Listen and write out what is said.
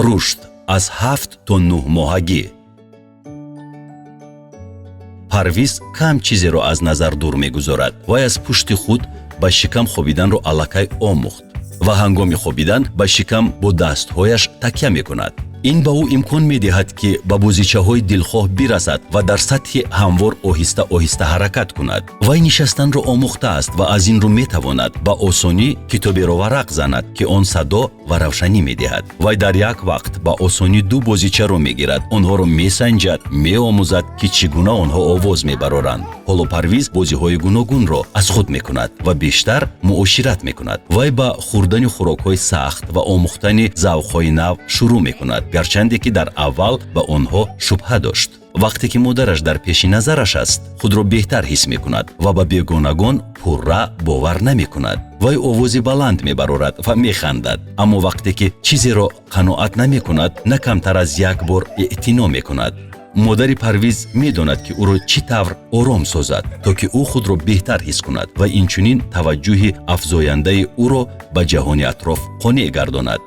رشد از 7 تا 9 ماهگی. پرویز کم چیزی را از نظر دور می‌گذارد و از پشت خود با شکم خوابیدن را الکی آموخت و هنگام خوابیدن با شکم با دستهایش تکیه می‌کند. این به او امکان می‌دهد که به بازیچه‌های دلخواه برسد و در سطح هموار آهسته آهسته حرکت کند. وی نشستن را آموخته است و از این رو می‌تواند با آسانی کتابی را ورق زند که آن صدا و روشنی می‌دهد. وی در یک وقت با آسانی دو بازیچه را می‌گیرد، آنها را می‌سنجد، می‌آموزد که چگونه آنها آواز می‌برند. حالا پرویز بازی‌های گوناگون را از خود می‌کند و بیشتر معاشرت می‌کند. وی با خوردن خوراک‌های سخت و آموختن ذوق‌های نو شروع می‌کند، گرچند که در اول به آنها شبهه داشت. وقتی که مادرش در پیش نظرش است، خود را بهتر حس می‌کند و به بیگانگان پورا باور نمی‌کند. وی آوازی بلند می‌برد و می‌خندد، اما وقتی که چیزی را قناعت نمی‌کند، نه کمتر از یک بار اعتنا می‌کند. مادر پرویز می‌داند که او را چی طور آرام سازد تا که او خود را بهتر حس کند و اینچنین توجه افزاینده او را به جهان اطراف قانع گرداند.